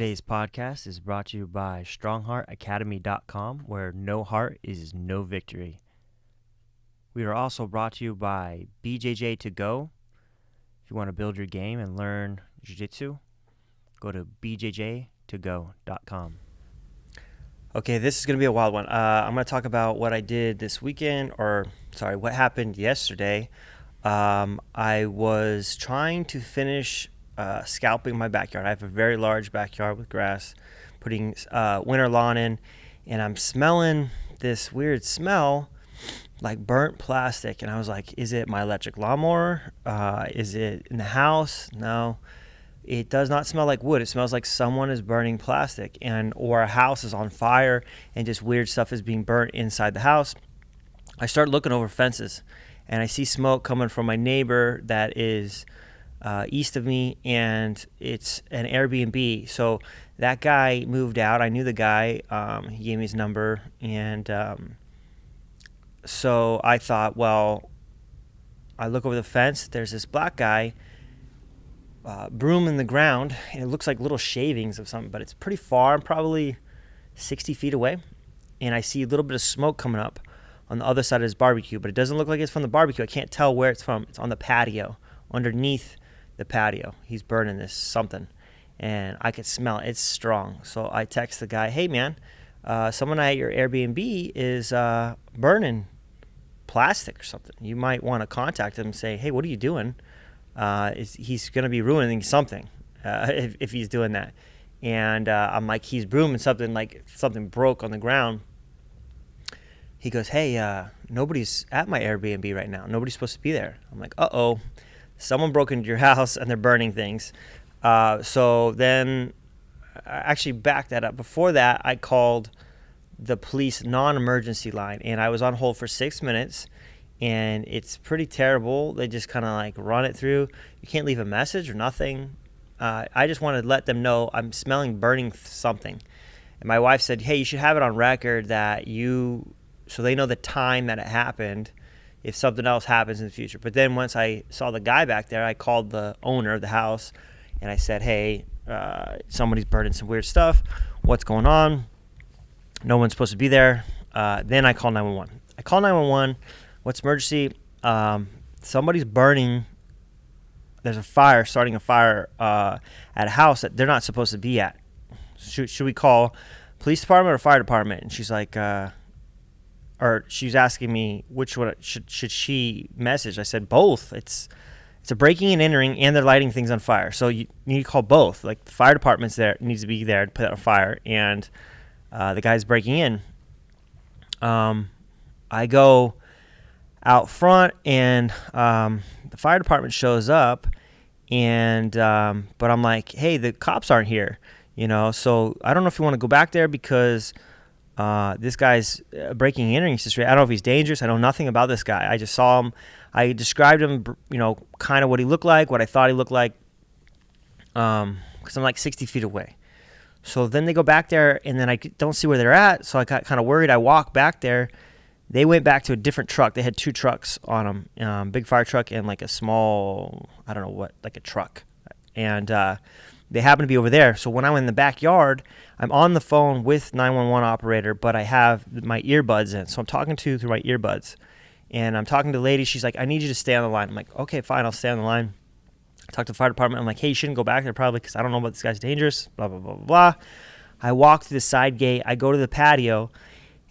Today's podcast is brought to you by StrongHeartAcademy.com, where no heart is no victory. We are also brought to you by BJJ To Go. If you want to build your game and learn jiu-jitsu, go to bjjtogo.com. Okay, this is going to be a wild one. I'm going to talk about what I did this weekend, what happened yesterday. I was trying to finish scalping my backyard. I have a very large backyard with grass, putting winter lawn in, and I'm smelling this weird smell like burnt plastic. And I was like, is it my electric lawnmower? Is it in the house? No, it does not smell like wood. It smells like someone is burning plastic, or a house is on fire and just weird stuff is being burnt inside the house. I start looking over fences and I see smoke coming from my neighbor that is east of me, and it's an Air BNB. So that guy moved out. I knew the guy. He gave me his number, and so I thought, well, I look over the fence. There's this black guy, broom in the ground, and it looks like little shavings of something, but it's pretty far. I'm probably 60 feet away, and I see a little bit of smoke coming up on the other side of his barbecue, but it doesn't look like it's from the barbecue. I can't tell where it's from. It's on the patio, underneath the patio. He's burning this something, and I could smell it. It's strong. So I text the guy, hey man, someone at your Airbnb is burning plastic or something. You might want to contact him and say, hey, what are you doing? He's going to be ruining something if he's doing that. And I'm like, he's brooming something, like something broke on the ground. He goes, hey, nobody's at my Airbnb right now. Nobody's supposed to be there. I'm like, uh-oh. Someone broke into your house and they're burning things. So then I actually backed that up. Before that, I called the police non-emergency line, and I was on hold for 6 minutes, and it's pretty terrible. They just kind of like run it through. You can't leave a message or nothing. I just wanted to let them know I'm smelling burning something. And my wife said, hey, you should have it on record so they know the time that it happened if something else happens in the future. But then once I saw the guy back there, I called the owner of the house and I said, hey, somebody's burning some weird stuff. What's going on? No one's supposed to be there. Then I call 911. I call 911. What's emergency? Somebody's burning. There's a fire, starting a fire at a house that they're not supposed to be at. Should we call police department or fire department? And she's like, or she's asking me which one should she message. I said both. It's a breaking and entering, and they're lighting things on fire. So you need to call both. Like the fire department's there, needs to be there to put out a fire, and the guy's breaking in. I go out front, and the fire department shows up, and but I'm like, hey, the cops aren't here, So I don't know if you want to go back there because this guy's breaking and entering situation. I don't know if he's dangerous. I know nothing about this guy. I just saw him. I described him, kind of what he looked like, what I thought he looked like, because I'm like 60 feet away. So then they go back there, and then I don't see where they're at, so I got kind of worried. I walk back there. They went back to a different truck. They had two trucks on them, big fire truck and like a small, I don't know what, like a truck. And they happen to be over there. So when I went in the backyard, I'm on the phone with 911 operator, but I have my earbuds in. So I'm talking through my earbuds. And I'm talking to the lady. She's like, I need you to stay on the line. I'm like, okay, fine, I'll stay on the line. I talk to the fire department. I'm like, hey, you shouldn't go back there probably because I don't know about this guy's dangerous, blah, blah, blah, blah, blah. I walk through the side gate. I go to the patio,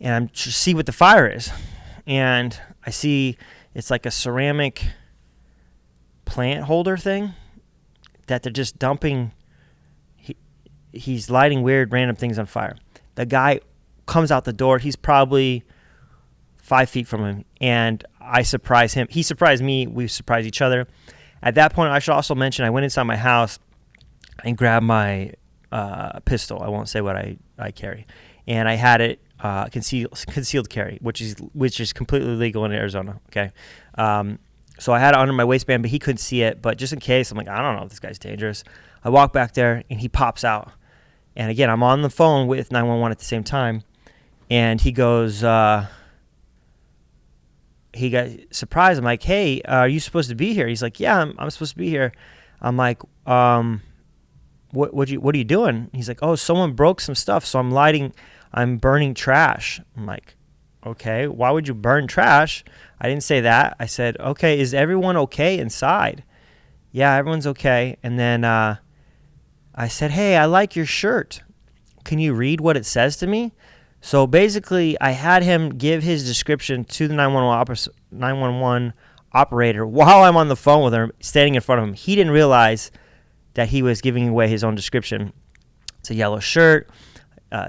and I'm to see what the fire is. And I see it's like a ceramic plant holder thing that they're just dumping. He's lighting weird random things on fire. The guy comes out the door. He's probably 5 feet from him, and I surprise him. He surprised me. We surprised each other. At that point, I should also mention I went inside my house and grabbed my pistol. I won't say what I carry. And I had it concealed carry, which is completely legal in Arizona. Okay. So I had it under my waistband, but he couldn't see it. But just in case, I'm like, I don't know if this guy's dangerous. I walk back there, and he pops out. And again, I'm on the phone with 911 at the same time. And he goes, he got surprised. I'm like, hey, are you supposed to be here? He's like, yeah, I'm supposed to be here. I'm like, what are you doing? He's like, oh, someone broke some stuff, so I'm burning trash. I'm like, okay, why would you burn trash? I didn't say that. I said, okay, is everyone okay inside? Yeah, everyone's okay. And then I said, hey, I like your shirt. Can you read what it says to me? So basically, I had him give his description to the 911 operator while I'm on the phone with him, standing in front of him. He didn't realize that he was giving away his own description. It's a yellow shirt.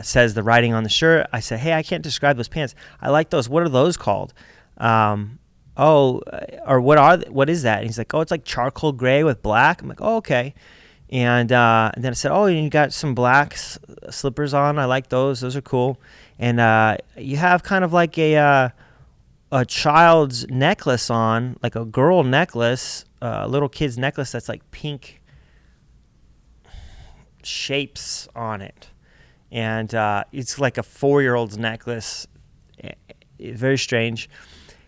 Says the writing on the shirt. I said, hey, I can't describe those pants. I like those. What are those called? Or what is that? And he's like, oh, it's like charcoal gray with black. I'm like, oh, okay. And then I said, oh, you got some black slippers on. I like those. Those are cool. And you have kind of like a child's necklace on, like a girl necklace, a little kid's necklace that's like pink shapes on it. And it's like a 4-year-old's necklace. Very strange.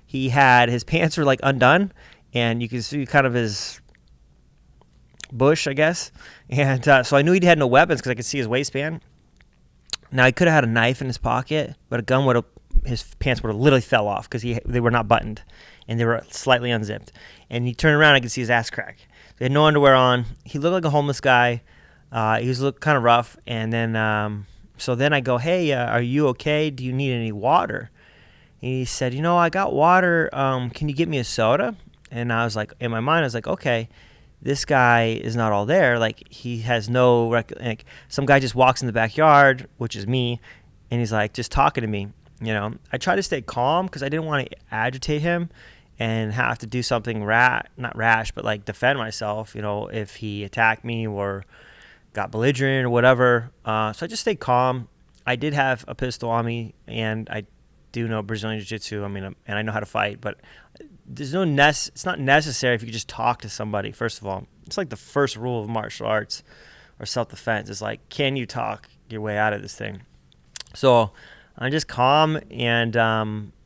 His pants were like undone, and you can see kind of his bush, I guess. And so I knew he had no weapons because I could see his waistband. Now, he could have had a knife in his pocket, but his pants would have literally fell off because they were not buttoned, and they were slightly unzipped. And he turned around, I could see his ass crack. He had no underwear on. He looked like a homeless guy. He was looking kind of rough. And then, so then I go, hey, are you okay? Do you need any water? And he said, I got water. Can you get me a soda? And I was like, in my mind, I was like, okay, this guy is not all there. Like, he has no, like, some guy just walks in the backyard, which is me, and he's like, just talking to me. I try to stay calm because I didn't want to agitate him and have to do something not rash, but like defend myself, if he attacked me or got belligerent or whatever. So I just stayed calm. I did have a pistol on me, and I do know Brazilian Jiu-Jitsu. And I know how to fight, but it's not necessary if you could just talk to somebody. First of all, it's like the first rule of martial arts or self-defense is like, can you talk your way out of this thing? So I'm just calm, and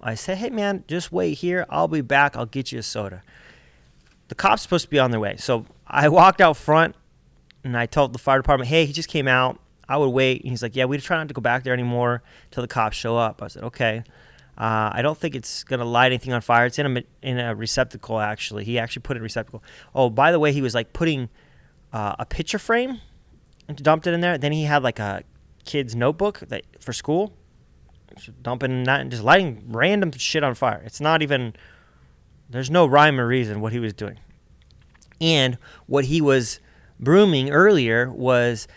I said, hey man, just wait here. I'll be back. I'll get you a soda. The cops supposed to be on their way. So I walked out front, and I told the fire department, hey, he just came out. I would wait. And he's like, yeah, we try not to go back there anymore till the cops show up. I said, okay. I don't think it's going to light anything on fire. It's in a receptacle, actually. He actually put it in a receptacle. Oh, by the way, he was like putting a picture frame and dumped it in there. Then he had like a kid's notebook for school. Dumping that and just lighting random shit on fire. It's not even, there's no rhyme or reason what he was doing. And what he was brooming earlier was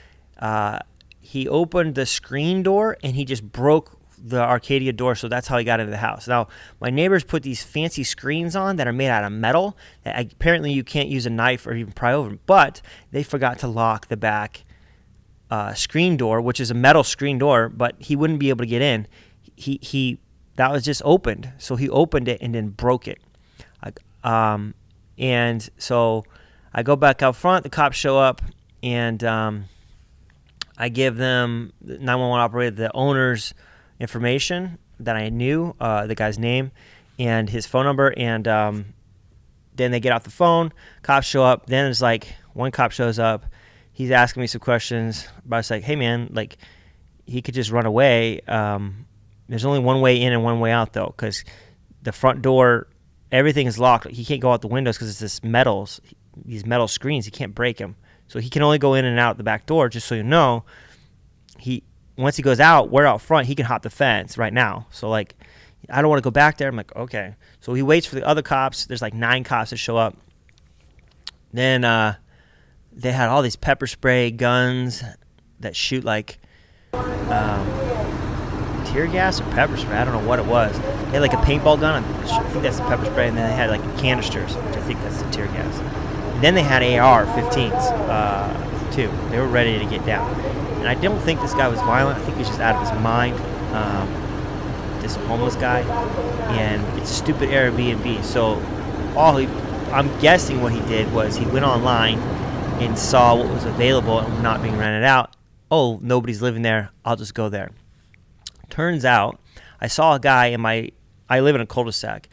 he opened the screen door and he just broke the Arcadia door, so that's how he got into the house. Now, my neighbors put these fancy screens on that are made out of metal. Apparently, you can't use a knife or even pry over them, but they forgot to lock the back screen door, which is a metal screen door, but he wouldn't be able to get in. That was just opened, so he opened it and then broke it. And so I go back out front. The cops show up, and I give them, the 911 operator, the owner's information that I knew, the guy's name and his phone number, and then they get off the phone. Cops show up. Then it's like one cop shows up. He's asking me some questions, but it's like, hey man, like he could just run away. There's only one way in and one way out though, because the front door, everything is locked. He can't go out the windows because it's these metal screens. He can't break them, so he can only go in and out the back door. Just so you know, once he goes out, we're out front. He can hop the fence right now. So like, I don't want to go back there. I'm like, okay. So he waits for the other cops. There's like 9 cops that show up. Then they had all these pepper spray guns that shoot like tear gas or pepper spray. I don't know what it was. They had like a paintball gun. I think that's the pepper spray. And then they had like canisters, which I think that's the tear gas. And then they had AR-15s too. They were ready to get down. And I don't think this guy was violent. I think he was just out of his mind. This homeless guy. And it's a stupid Air BNB. So I'm guessing what he did was he went online and saw what was available and not being rented out. Oh, nobody's living there. I'll just go there. Turns out, I saw a guy I live in a cul-de-sac.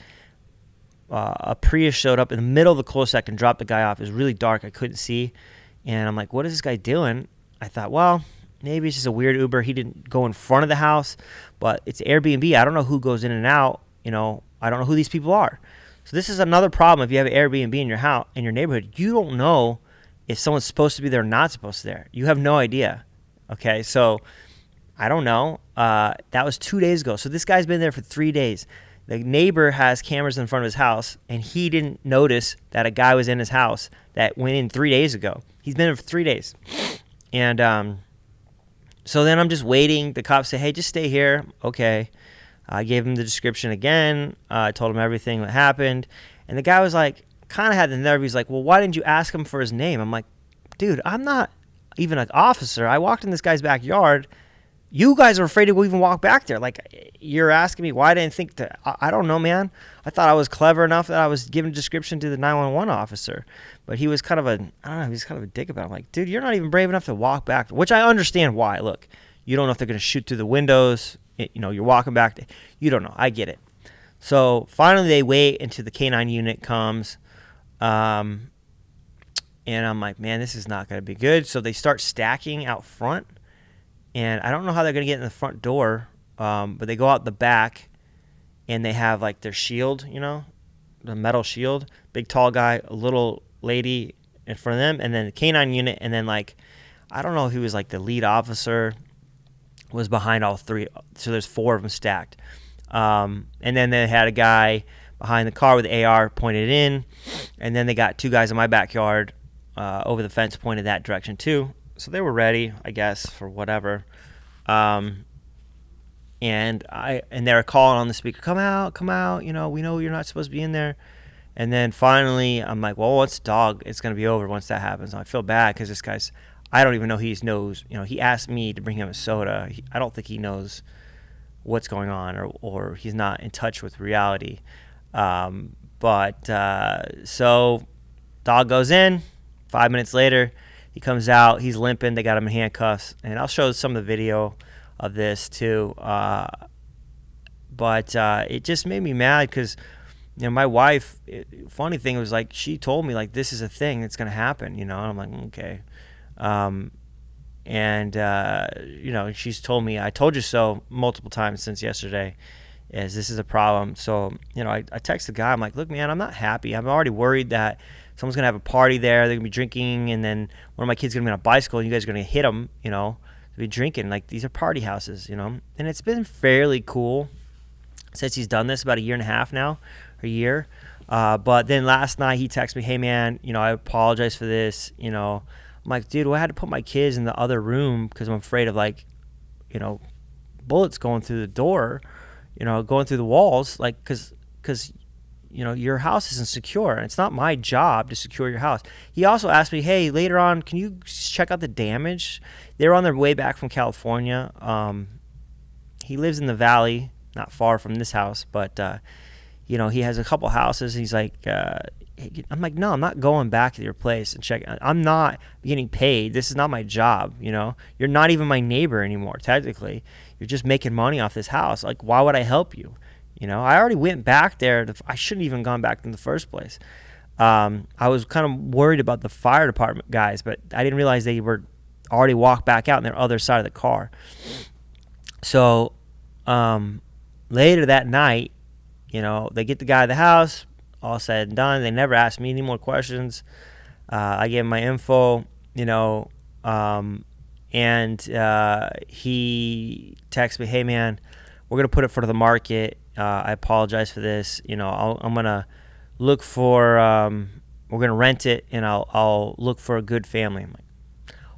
A Prius showed up in the middle of the cul-de-sac and dropped the guy off. It was really dark. I couldn't see. And I'm like, what is this guy doing? I thought, well, maybe it's just a weird Uber. He didn't go in front of the house, but it's Airbnb. I don't know who goes in and out. I don't know who these people are. So this is another problem. If you have an Airbnb in your house, in your neighborhood, you don't know if someone's supposed to be there or not supposed to be there. You have no idea. Okay, so I don't know. That was 2 days ago. So this guy's been there for 3 days. The neighbor has cameras in front of his house, and he didn't notice that a guy was in his house that went in 3 days ago. He's been there for 3 days. And so then I'm just waiting. The cops say, hey, just stay here. Okay. I gave him the description again. I told him everything that happened. And the guy was like, kind of had the nerve. He's like, well, why didn't you ask him for his name? I'm like, dude, I'm not even an officer. I walked in this guy's backyard. You guys are afraid to even walk back there. Like, you're asking me why I didn't think to, I don't know, man. I thought I was clever enough that I was giving a description to the 911 officer. But he was kind of he was kind of a dick about it. I'm like, dude, you're not even brave enough to walk back, which I understand why. Look, you don't know if they're going to shoot through the windows. You're walking back. You don't know. I get it. So finally they wait until the K9 unit comes. And I'm like, man, this is not going to be good. So they start stacking out front. And I don't know how they're going to get in the front door, but they go out the back, and they have, like, their shield, the metal shield. Big, tall guy, a little lady in front of them, and then the K9 unit, and then, like, I don't know if he was, like, the lead officer was behind all three. So there's 4 of them stacked. And then they had a guy behind the car with the AR pointed in, and then they got 2 guys in my backyard over the fence pointed that direction too. So they were ready, I guess, for whatever. And they were calling on the speaker, come out, we know you're not supposed to be in there. And then finally, I'm like, well, once dog, it's going to be over once that happens. And I feel bad because this guy's, I don't even know he knows, he asked me to bring him a soda. I don't think he knows what's going on, or he's not in touch with reality. So dog goes in. 5 minutes later, he comes out. He's limping. They got him in handcuffs. And I'll show some of the video of this too. But it just made me mad because, my wife, funny thing was, like, she told me, like, this is a thing that's going to happen, and I'm like, okay. She's told me, I told you so multiple times since yesterday, is this is a problem. So, I text the guy. I'm like, look, man, I'm not happy. I'm already worried that someone's going to have a party there. They're going to be drinking, and then one of my kids is going to be on a bicycle, and you guys are going to hit them, to be drinking. Like, these are party houses, And it's been fairly cool since he's done this, about a year and a half now, or a year. But then last night he texted me, hey, man, I apologize for this, I'm like, dude, well, I had to put my kids in the other room because I'm afraid of, like, bullets going through the door, going through the walls, like, because your house isn't secure, and it's not my job to secure your house. He also asked me, hey, later on, can you check out the damage? They were on their way back from California. He lives in the valley, not far from this house, but, he has a couple houses. He's like, I'm like, no, I'm not going back to your place and check. I'm not getting paid. This is not my job, You're not even my neighbor anymore, technically. You're just making money off this house. Like, why would I help you? I already went back there. I shouldn't even gone back in the first place. I was kind of worried about the fire department guys, but I didn't realize they were already walked back out on their other side of the car. So later that night, they get the guy at the house, all said and done. They never asked me any more questions. I gave him my info, and he texted me, hey, man, we're going to put it for the market. I apologize for this. I'm going to look for, we're going to rent it, and I'll look for a good family. I'm like,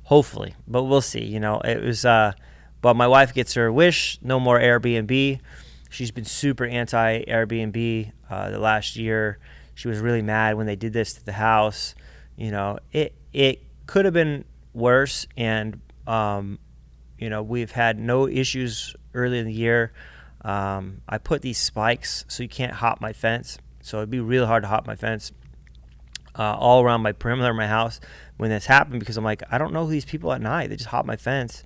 hopefully, but we'll see. It was, but my wife gets her wish, no more Airbnb. She's been super anti Airbnb the last year. She was really mad when they did this to the house. It could have been worse, and we've had no issues early in the year. I put these spikes so you can't hop my fence. So it'd be really hard to hop my fence all around my perimeter of my house when this happened, because I'm like, I don't know who these people at night. They just hop my fence.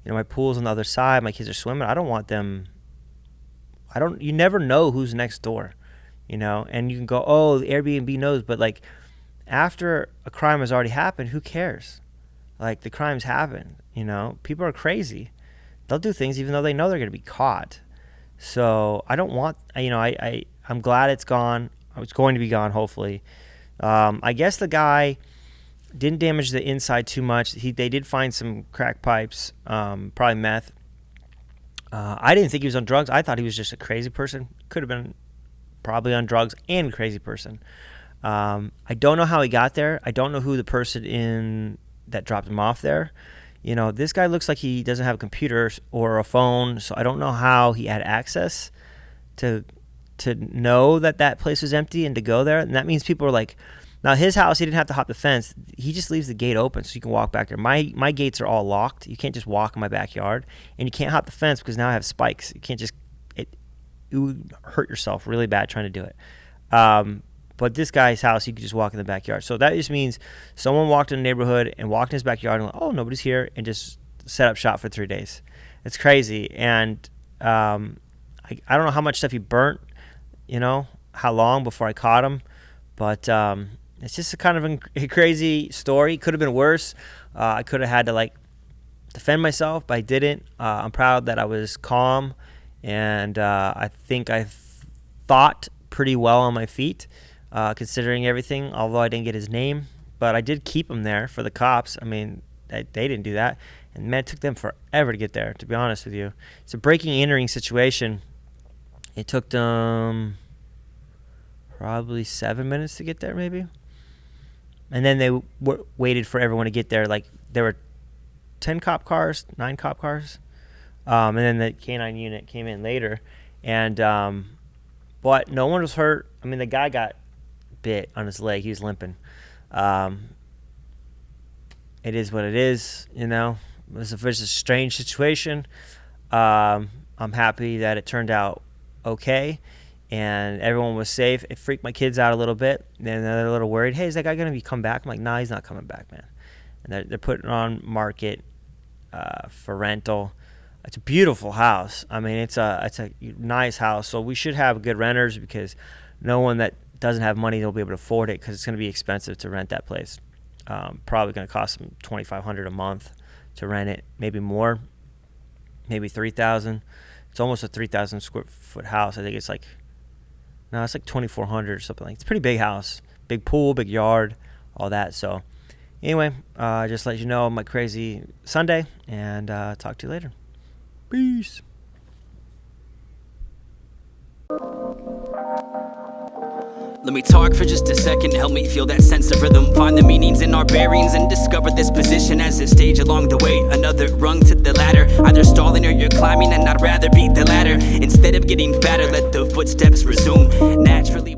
My pool's on the other side. My kids are swimming. I don't want them. You never know who's next door, and you can go, oh, the Airbnb knows, but, like, after a crime has already happened, who cares? Like, the crimes happen, you know? People are crazy. They'll do things even though they know they're going to be caught. So I don't want, you know, I'm glad it's gone. It's going to be gone, hopefully. I guess the guy didn't damage the inside too much. They did find some crack pipes, probably meth. I didn't think he was on drugs. I thought he was just a crazy person. Could have been probably on drugs and a crazy person. I don't know how he got there. I don't know who the person that dropped him off there. You know, this guy looks like he doesn't have a computer or a phone, so I don't know how he had access to know that place was empty and to go there. And that means people are like, now his house, he didn't have to hop the fence. He just leaves the gate open so you can walk back there. My gates are all locked. You can't just walk in my backyard, and you can't hop the fence because now I have spikes. You can't just you would hurt yourself really bad trying to do it. But this guy's house, you could just walk in the backyard. So that just means someone walked in the neighborhood and walked in his backyard and like, oh, nobody's here, and just set up shop for 3 days. It's crazy. And I don't know how much stuff he burnt, you know, how long before I caught him. But it's just a kind of a crazy story. Could have been worse. I could have had to, like, defend myself, but I didn't. I'm proud that I was calm, and I think I thought pretty well on my feet. Considering everything, although I didn't get his name, but I did keep him there for the cops. I mean, they didn't do that, and man, it took them forever to get there, to be honest with you. It's a breaking and entering situation. It took them probably 7 minutes to get there, maybe, and then they waited for everyone to get there. Like, there were 9 cop cars, and then the K9 unit came in later, and but no one was hurt. I mean, the guy got bit on his leg. He was limping. It is what it is, you know. It was a strange situation. I'm happy that it turned out okay and everyone was safe. It freaked my kids out a little bit, and they're a little worried. Hey, is that guy going to come back? I'm like, nah, he's not coming back, man. And they're putting it on market for rental. It's a beautiful house. I mean, it's a nice house. So we should have good renters, because no one that doesn't have money will be able to afford it, because it's going to be expensive to rent that place. Probably going to cost them $2,500 a month to rent it, maybe more, maybe $3,000. It's almost a 3,000 square foot house. I think it's like 2,400 or something. Like, it's a pretty big house, big pool, big yard, all that. So anyway, just let you know my crazy Sunday, and talk to you later. Peace. Let me talk for just a second, help me feel that sense of rhythm. Find the meanings in our bearings and discover this position as a stage along the way. Another rung to the ladder, either stalling or you're climbing, and I'd rather beat the ladder. Instead of getting fatter, let the footsteps resume naturally.